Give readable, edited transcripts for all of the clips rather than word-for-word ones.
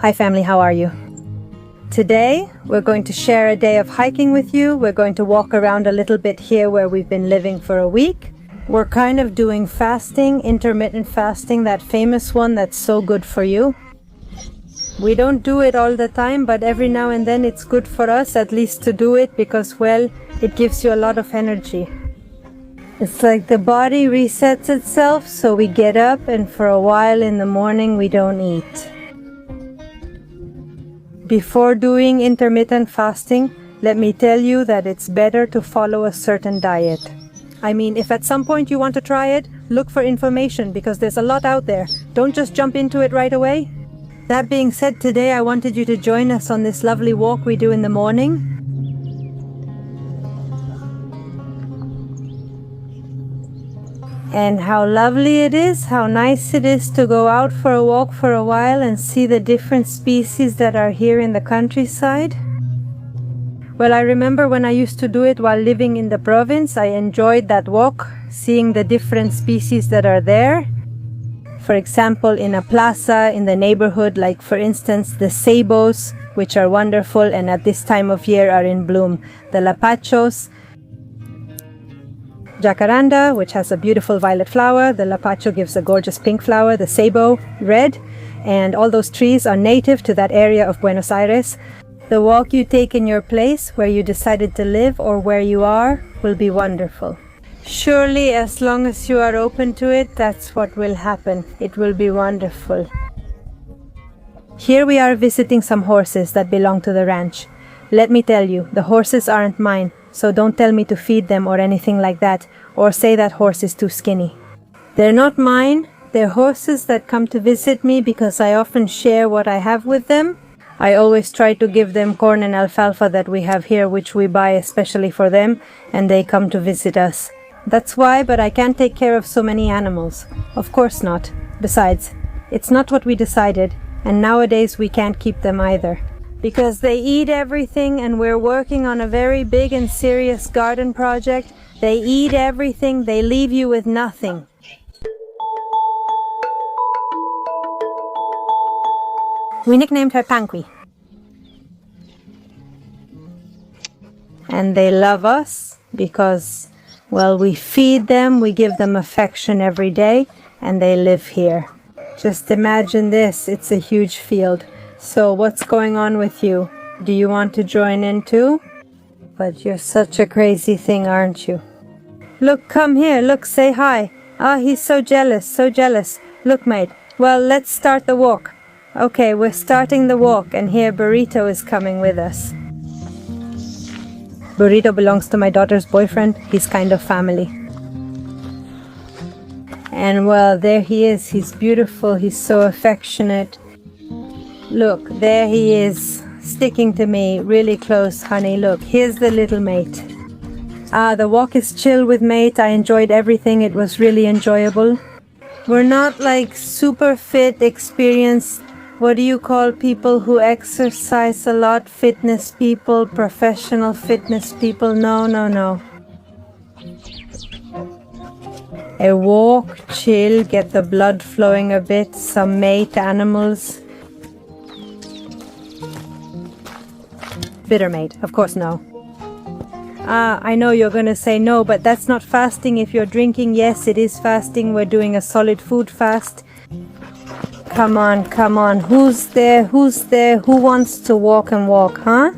Hi family, how are you? Today, we're going to share a day of hiking with you. We're going to walk around a little bit here where we've been living for a week. We're kind of doing fasting, intermittent fasting, that famous one that's so good for you. We don't do it all the time, but every now and then it's good for us at least to do it because, well, it gives you a lot of energy. It's like the body resets itself, so we get up and for a while in the morning we don't eat. Before doing intermittent fasting, let me tell you that it's better to follow a certain diet. I mean, if at some point you want to try it, look for information because there's a lot out there. Don't just jump into it right away. That being said, today I wanted you to join us on this lovely walk we do in the morning. And how lovely it is, how nice it is to go out for a walk for a while and see the different species that are here in the countryside. Well, I remember when I used to do it while living in the province, I enjoyed that walk, seeing the different species that are there. For example, in a plaza in the neighborhood, like for instance the sabos, which are wonderful and at this time of year are in bloom, the lapachos, jacaranda, which has a beautiful violet flower, the lapacho gives a gorgeous pink flower, the sabo red, and all those trees are native to that area of Buenos Aires. The walk you take in your place, where you decided to live or where you are, will be wonderful. Surely, as long as you are open to it, that's what will happen. It will be wonderful. Here we are visiting some horses that belong to the ranch. Let me tell you, the horses aren't mine. So don't tell me to feed them or anything like that, or say that horse is too skinny. They're not mine, they're horses that come to visit me because I often share what I have with them. I always try to give them corn and alfalfa that we have here, which we buy especially for them, and they come to visit us. That's why, but I can't take care of so many animals. Of course not. Besides, it's not what we decided, and nowadays we can't keep them either. Because they eat everything and we're working on a very big and serious garden project. They eat everything, they leave you with nothing. We nicknamed her Panqui. And they love us because, well, we feed them, we give them affection every day, and they live here. Just imagine this, it's a huge field. So what's going on with you? Do you want to join in too? But you're such a crazy thing, aren't you? Look, come here, look, say hi. Ah, he's so jealous, so jealous. Look, mate, well, let's start the walk. Okay, we're starting the walk, and here Burrito is coming with us. Burrito belongs to my daughter's boyfriend. He's kind of family. And well, there he is. He's beautiful, he's so affectionate. Look, there he is, sticking to me really close, honey. Look, here's the little mate. The walk is chill with mate. I enjoyed everything. It was really enjoyable. We're not like super fit, experienced, what do you call people who exercise a lot? Fitness people, professional fitness people. No, no, no. A walk, chill, get the blood flowing a bit, some mate animals. Bitter mate, of course no. I know you're gonna say no, but that's not fasting. If you're drinking, yes, it is fasting. We're doing a solid food fast. Come on, come on. Who's there? Who's there? Who wants to walk and walk, huh?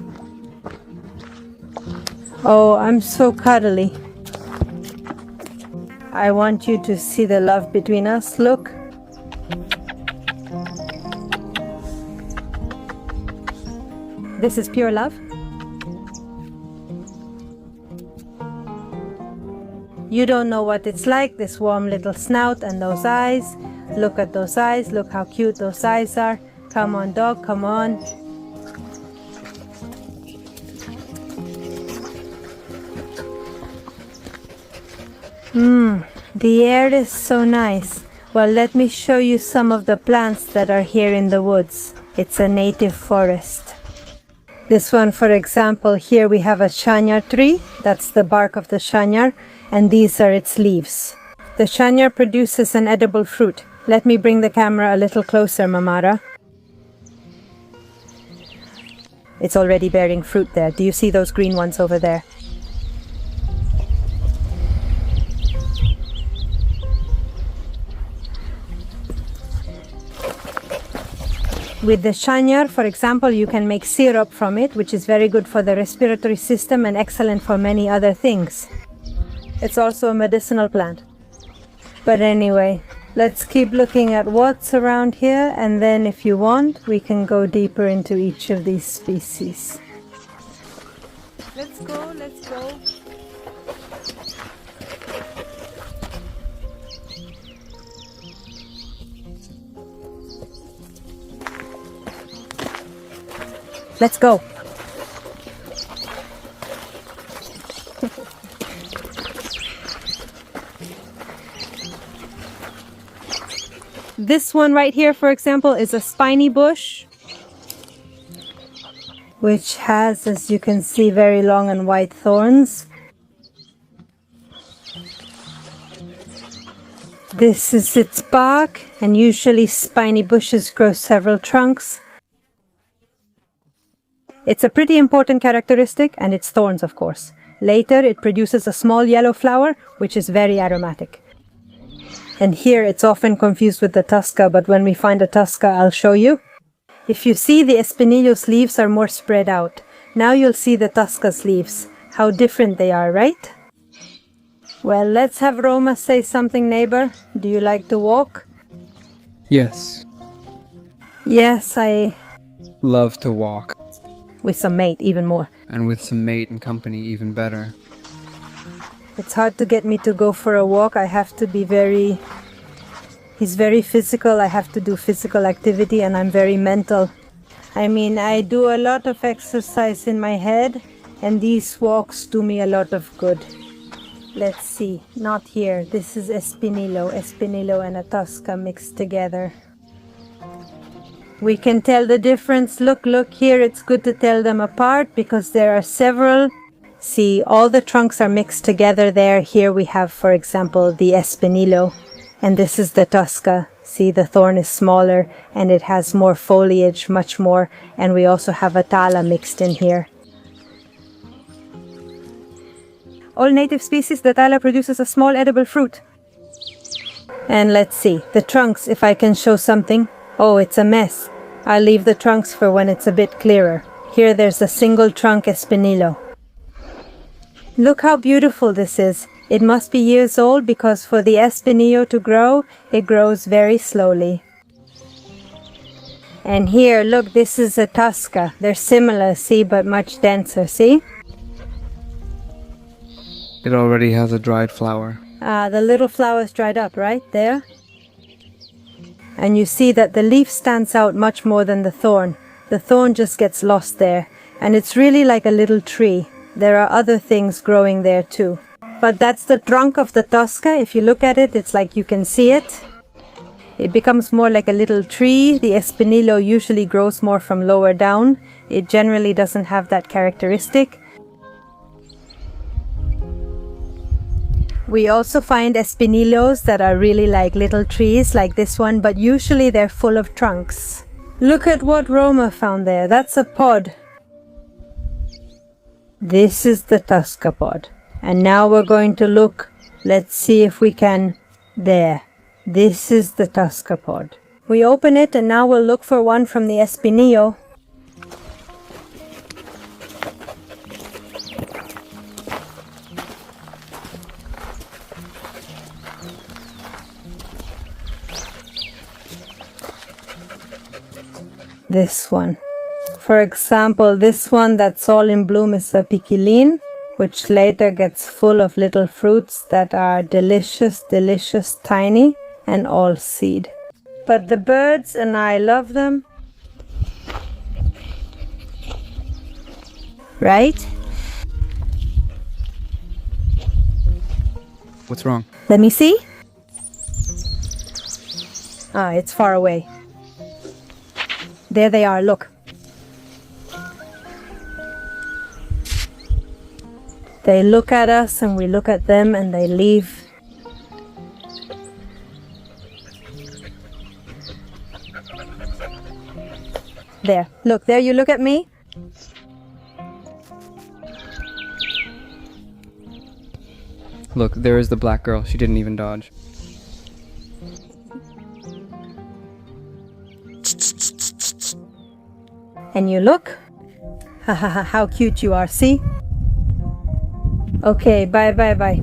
Oh, I'm so cuddly. I want you to see the love between us. Look. This is pure love. You don't know what it's like, this warm little snout and those eyes. Look at those eyes, look how cute those eyes are. Come on, dog, come on. The air is so nice. Well, let me show you some of the plants that are here in the woods. It's a native forest. This one, for example, here we have a chañar tree. That's the bark of the chañar, and these are its leaves. The chañar produces an edible fruit. Let me bring the camera a little closer, Mamara. It's already bearing fruit there. Do you see those green ones over there? With the shanyar, for example, you can make syrup from it, which is very good for the respiratory system and excellent for many other things. It's also a medicinal plant. But anyway, let's keep looking at what's around here, and then if you want, we can go deeper into each of these species. Let's go, let's go. Let's go. This one right here, for example, is a spiny bush, which has, as you can see, very long and white thorns. This is its bark, and usually spiny bushes grow several trunks. It's a pretty important characteristic, and its thorns, of course. Later, it produces a small yellow flower, which is very aromatic. And here it's often confused with the tusca, but when we find a tusca, I'll show you. If you see, the espinillo's leaves are more spread out. Now you'll see the tusca's leaves. How different they are, right? Well, let's have Roma say something, neighbor. Do you like to walk? Yes. Yes, I... Love to walk. With some mate, even more. And with some mate and company, even better. It's hard to get me to go for a walk. I have to be very... He's very physical. I have to do physical activity, and I'm very mental. I mean, I do a lot of exercise in my head, and these walks do me a lot of good. Let's see. Not here. This is espinillo. Espinillo and a tusca mixed together. We can tell the difference. Look here. It's good to tell them apart because there are several. See, all the trunks are mixed together there. Here we have, for example, the espinillo, and this is the tusca. See, the thorn is smaller and it has more foliage, much more, and we also have a tala mixed in here. All native species, the tala produces a small edible fruit. And let's see, the trunks, if I can show something. Oh, it's a mess. I'll leave the trunks for when it's a bit clearer. Here there's a single trunk espinillo. Look how beautiful this is. It must be years old because for the espinillo to grow, it grows very slowly. And here, look, this is a tusca. They're similar, see, but much denser, see? It already has a dried flower. The little flower's dried up, right? There. And you see that the leaf stands out much more than the thorn. The thorn just gets lost there. And it's really like a little tree. There are other things growing there too. But that's the trunk of the tusca. If you look at it, it's like you can see it. It becomes more like a little tree. The espinillo usually grows more from lower down. It generally doesn't have that characteristic. We also find espinillos that are really like little trees, like this one, but usually they're full of trunks. Look at what Roma found there. That's a pod. This is the tusca pod. And now we're going to look. Let's see if we can... There. This is the tusca pod. We open it and now we'll look for one from the espinillo. This one. For example, this one that's all in bloom is a piquilin, which later gets full of little fruits that are delicious, delicious, tiny, and all seed. But the birds and I love them. Right? What's wrong? Let me see. Ah, it's far away. There they are, look. They look at us and we look at them and they leave. There, look, there you look at me. Look, there is the black girl. She didn't even dodge. And you look. Ha ha ha, how cute you are, see? Okay, bye.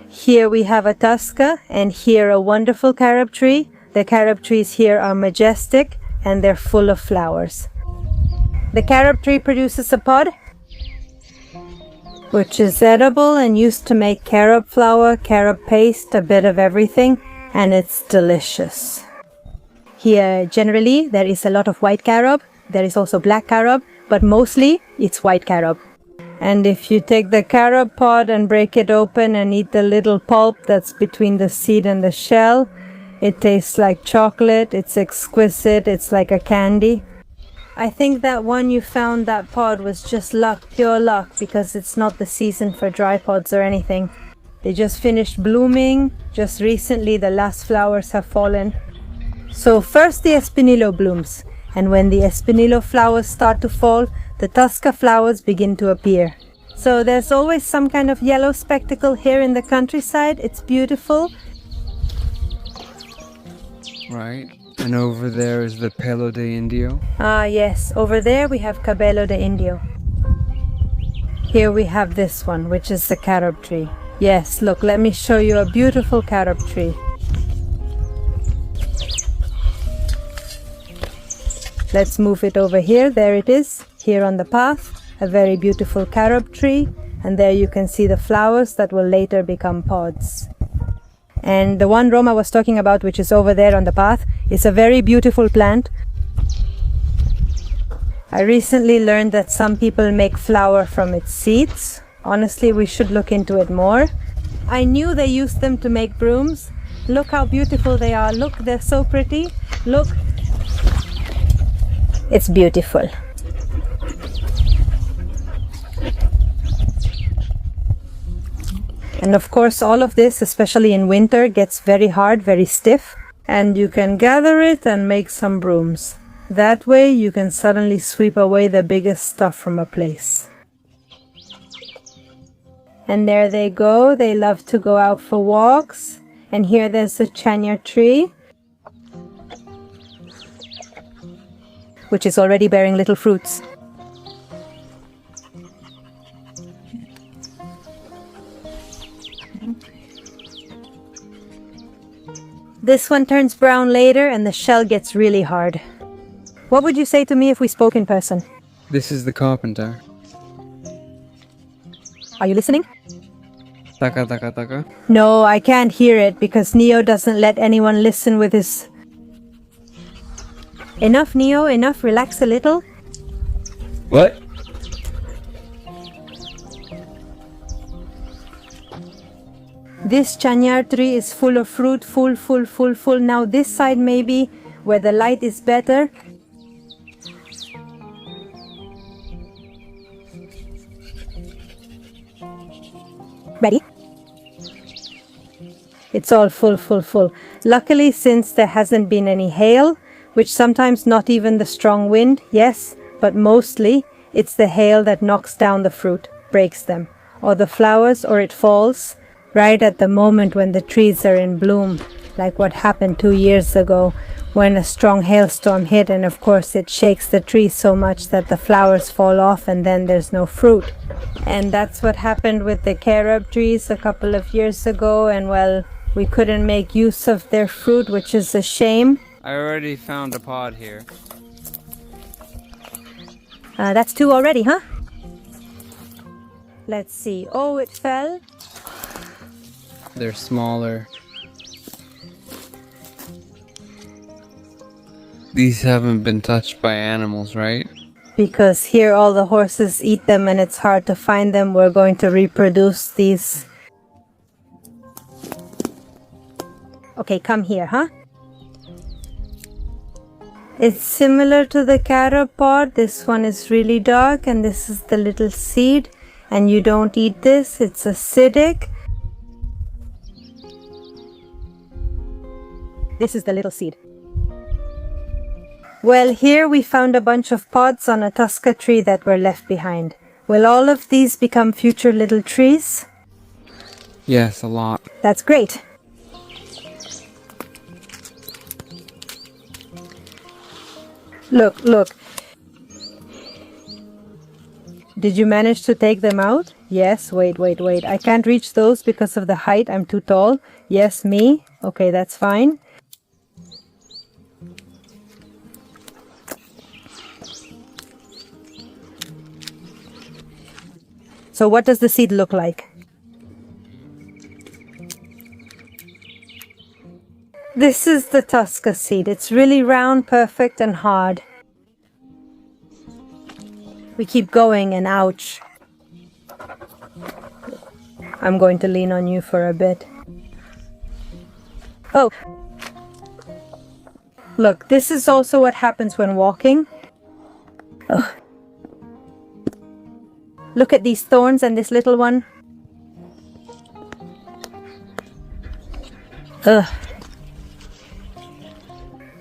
Here we have a Tusca, and here a wonderful carob tree. The carob trees here are majestic, and they're full of flowers. The carob tree produces a pod, which is edible and used to make carob flour, carob paste, a bit of everything, and it's delicious. Here, generally, there is a lot of white carob. There is also black carob, but mostly it's white carob. And if you take the carob pod and break it open and eat the little pulp that's between the seed and the shell, it tastes like chocolate. It's exquisite. It's like a candy. I think that one you found, that pod, was just luck, pure luck, because it's not the season for dry pods or anything. They just finished blooming. Just recently the last flowers have fallen. So first the espinillo blooms, and when the espinillo flowers start to fall, the Tusca flowers begin to appear. So there's always some kind of yellow spectacle here in the countryside. It's beautiful. Right. And over there is the pelo de indio. Ah yes, over there we have cabello de indio. Here we have this one, which is the carob tree. Yes, look, let me show you a beautiful carob tree. Let's move it over here. There it is, here on the path. A very beautiful carob tree. And there you can see the flowers that will later become pods. And the one Roma was talking about, which is over there on the path, is a very beautiful plant. I recently learned that some people make flour from its seeds. Honestly, we should look into it more. I knew they used them to make brooms. Look how beautiful they are. Look, they're so pretty. Look. It's beautiful. And of course, all of this, especially in winter, gets very hard, very stiff. And you can gather it and make some brooms. That way you can suddenly sweep away the biggest stuff from a place. And there they go. They love to go out for walks. And here there's a chanya tree, which is already bearing little fruits. This one turns brown later and the shell gets really hard. What would you say to me if we spoke in person? This is the carpenter. Are you listening? Taka taka taka. No, I can't hear it because Neo doesn't let anyone listen with his... Enough, Neo, enough, relax a little. What? This chanyar tree is full of fruit, full. Now this side maybe, where the light is better. Ready? It's all full. Luckily, since there hasn't been any hail, which sometimes not even the strong wind, yes, but mostly it's the hail that knocks down the fruit, breaks them, or the flowers, or it falls right at the moment when the trees are in bloom, like what happened 2 years ago when a strong hailstorm hit, and of course it shakes the trees so much that the flowers fall off and then there's no fruit. And that's what happened with the carob trees a couple of years ago, and well, we couldn't make use of their fruit, which is a shame. I already found a pod here. That's 2 already, huh? Let's see. Oh, it fell. They're smaller. These haven't been touched by animals, right? Because here all the horses eat them and it's hard to find them. We're going to reproduce these. Okay, come here, huh? It's similar to the carob pod. This one is really dark and this is the little seed. And you don't eat this. It's acidic. This is the little seed. Well, here we found a bunch of pods on a Tusca tree that were left behind. Will all of these become future little trees? Yes, a lot. That's great. Look, look. Did you manage to take them out? Yes, wait. I can't reach those because of the height. I'm too tall. Yes, me. Okay, that's fine. So what does the seed look like? This is the Tusca seed. It's really round, perfect, and hard. We keep going and ouch. I'm going to lean on you for a bit. Oh. Look, this is also what happens when walking. Oh. Look at these thorns and this little one. Ugh.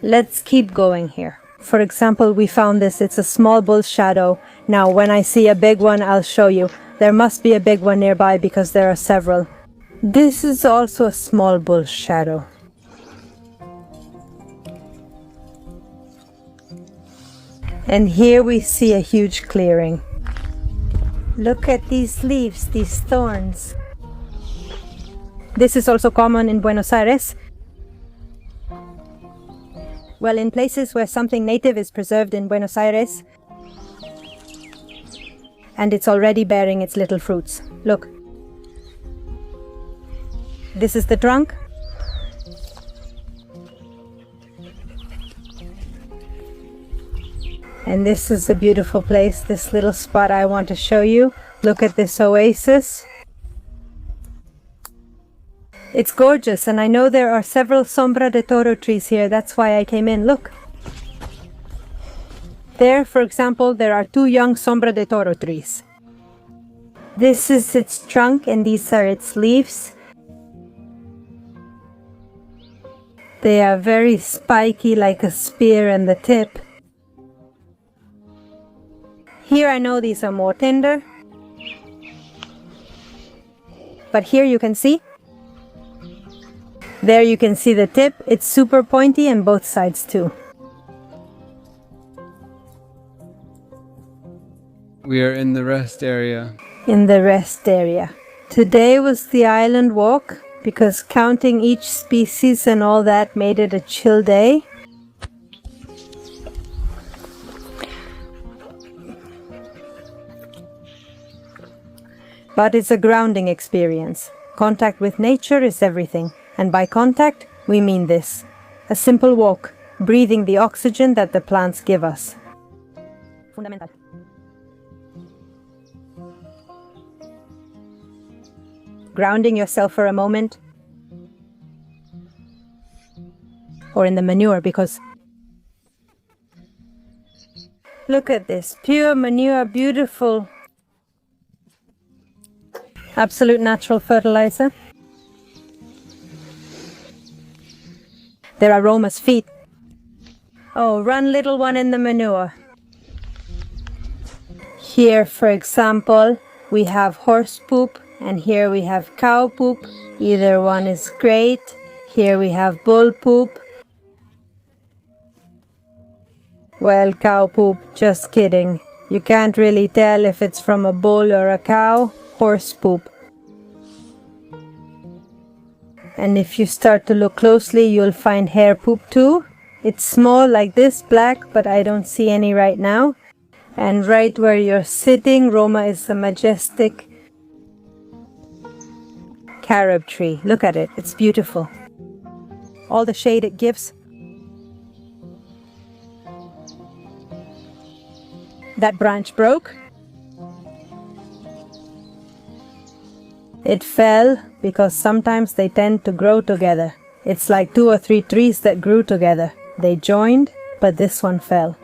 Let's keep going here. For example, we found this. It's a small bull's shadow. Now, when I see a big one, I'll show you. There must be a big one nearby because there are several. This is also a small bull's shadow. And here we see a huge clearing. Look at these leaves, these thorns. This is also common in Buenos Aires. Well, in places where something native is preserved in Buenos Aires, and it's already bearing its little fruits. Look. This is the trunk. And this is a beautiful place, this little spot I want to show you. Look at this oasis. It's gorgeous, and I know there are several Sombra de Toro trees here. That's why I came in. Look. There, for example, there are 2 young Sombra de Toro trees. This is its trunk, and these are its leaves. They are very spiky, like a spear in the tip. Here I know these are more tender. But here you can see. There you can see the tip. It's super pointy and both sides too. We are in the rest area. In the rest area. Today was the island walk because counting each species and all that made it a chill day. But it's a grounding experience. Contact with nature is everything. And by contact, we mean this. A simple walk, breathing the oxygen that the plants give us. Fundamental. Grounding yourself for a moment. Or in the manure, because look at this, pure manure, beautiful. Absolute natural fertilizer. There are Roma's feet. Oh, run little one in the manure. Here, for example, we have horse poop, and here we have cow poop. Either one is great. Here we have bull poop. Well, cow poop, just kidding. You can't really tell if it's from a bull or a cow. Horse poop. And if you start to look closely, you'll find hare poop too. It's small like this, black, but I don't see any right now. And right where you're sitting, Roma, is a majestic carob tree. Look at it, it's beautiful. All the shade it gives. That branch broke. It fell because sometimes they tend to grow together. It's like 2 or 3 trees that grew together. They joined, but this one fell.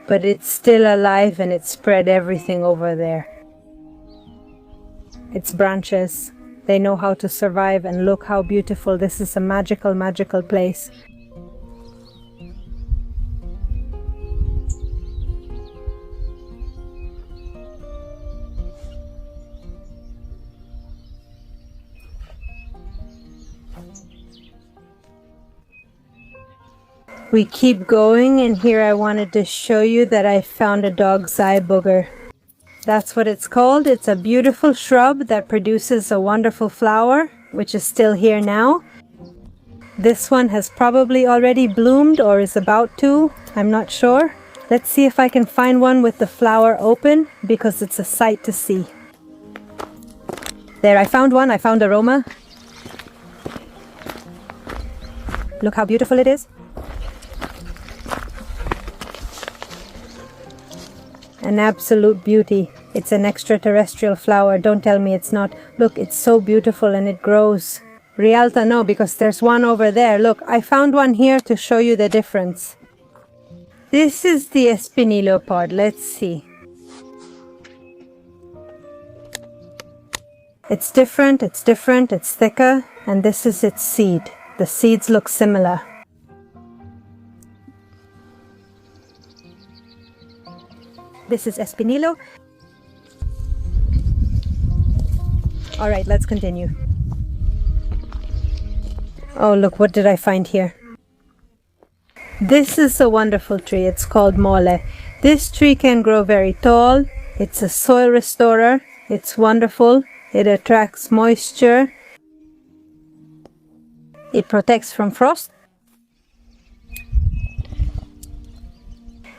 But it's still alive and it spread everything over there. Its branches, they know how to survive, and look how beautiful. This is a magical, magical place. We keep going, and here I wanted to show you that I found a dog's eye booger. That's what it's called. It's a beautiful shrub that produces a wonderful flower, which is still here now. This one has probably already bloomed or is about to. I'm not sure. Let's see if I can find one with the flower open, because it's a sight to see. There, I found one. I found aroma. Look how beautiful it is. An absolute beauty. It's an extraterrestrial flower. Don't tell me it's not. Look, it's so beautiful and it grows. Rialta, no, because there's one over there. Look, I found one here to show you the difference. This is the Espinillo pod. Let's see. It's different, it's thicker, and this is its seed. The seeds look similar. This is Espinillo. All right, let's continue. Oh, look, what did I find here? This is a wonderful tree. It's called mole. This tree can grow very tall. It's a soil restorer. It's wonderful. It attracts moisture. It protects from frost.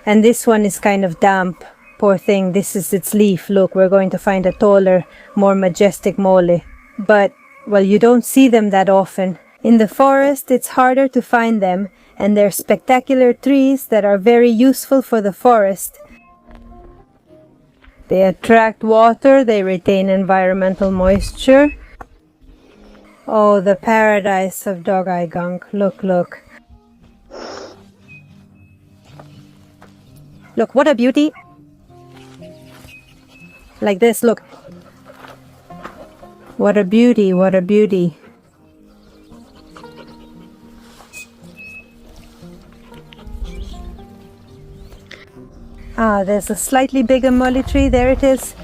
And this one is kind of damp. Poor thing, this is its leaf. Look, we're going to find a taller, more majestic mole. But, well, you don't see them that often. In the forest, it's harder to find them, and they're spectacular trees that are very useful for the forest. They attract water, they retain environmental moisture. Oh, the paradise of dog-eye gunk. Look, look. Look, what a beauty. Like this, look. What a beauty, what a beauty. Ah, there's a slightly bigger mole tree. There it is.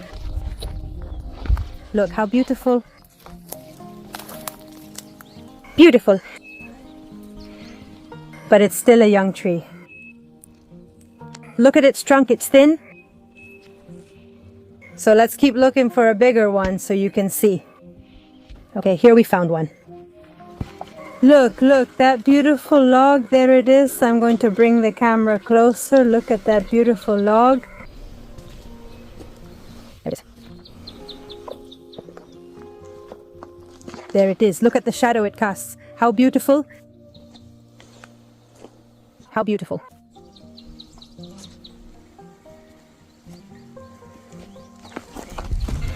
Look how beautiful. Beautiful. But it's still a young tree. Look at its trunk, it's thin. So let's keep looking for a bigger one so you can see. Okay, here we found one. Look, look, that beautiful log, there it is. I'm going to bring the camera closer. Look at that beautiful log. There it is. There it is. Look at the shadow it casts. How beautiful. How beautiful.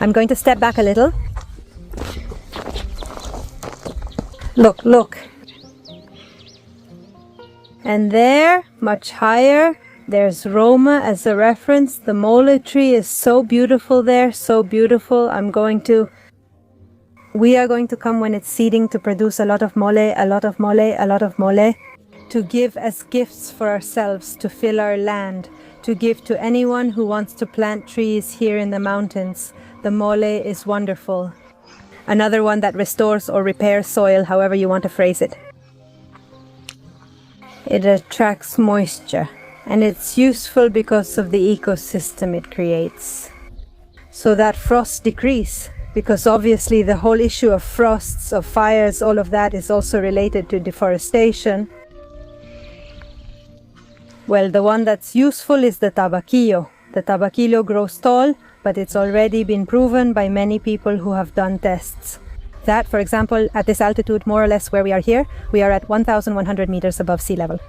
I'm going to step back a little. Look, look. And there, much higher, there's Roma as a reference. The mole tree is so beautiful there, so beautiful. We are going to come when it's seeding to produce a lot of mole, a lot of mole, a lot of mole, to give as gifts for ourselves, to fill our land, to give to anyone who wants to plant trees here in the mountains. The mole is wonderful. Another one that restores or repairs soil, however you want to phrase it. It attracts moisture, and it's useful because of the ecosystem it creates. So that frosts decrease, because obviously the whole issue of frosts, of fires, all of that is also related to deforestation. Well, the one that's useful is the tabaquillo. The tabaquillo grows tall, but it's already been proven by many people who have done tests. That, for example, at this altitude, more or less where we are here, we are at 1,100 meters above sea level.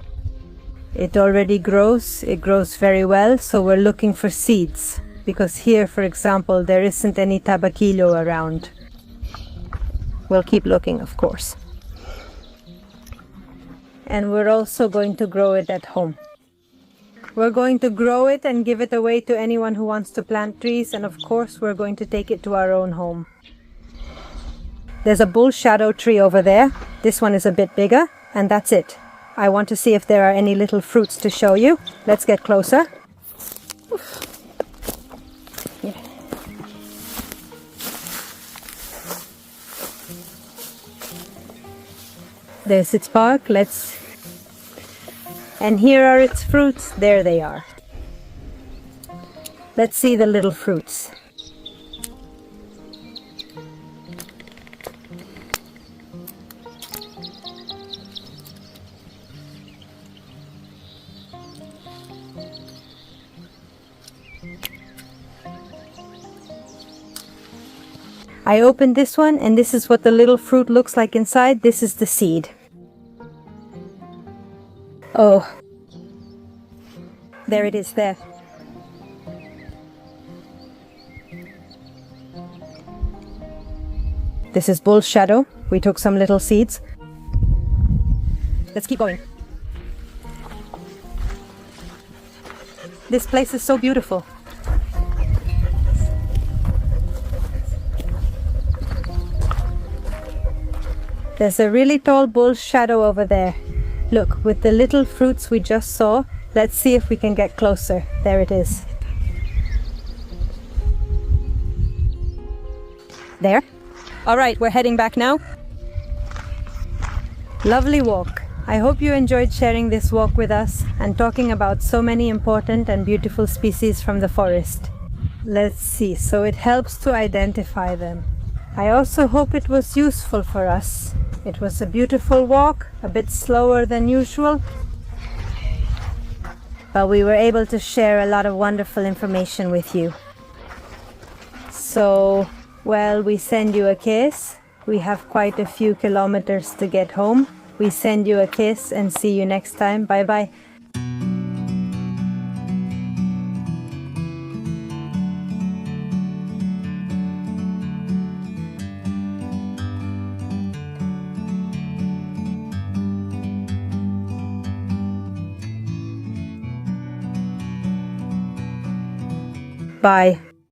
It already grows, it grows very well, so we're looking for seeds. Because here, for example, there isn't any tabaquillo around. We'll keep looking, of course. And we're also going to grow it at home. We're going to grow it and give it away to anyone who wants to plant trees, and of course we're going to take it to our own home. There's a bull shadow tree over there. This one is a bit bigger, and that's it. I want to see if there are any little fruits to show you. Let's get closer. Yeah. There's its bark. And here are its fruits. There they are. Let's see the little fruits. I opened this one, and this is what the little fruit looks like inside. This is the seed. Oh, there it is there. This is bull shadow. We took some little seeds. Let's keep going. This place is so beautiful. There's a really tall bull shadow over there. Look, with the little fruits we just saw, let's see if we can get closer. There it is. There. All right, we're heading back now. Lovely walk. I hope you enjoyed sharing this walk with us and talking about so many important and beautiful species from the forest. Let's see, so it helps to identify them. I also hope it was useful for us. It was a beautiful walk, a bit slower than usual, but we were able to share a lot of wonderful information with you. So, well, we send you a kiss. We have quite a few kilometers to get home. We send you a kiss and see you next time. Bye bye. Bye.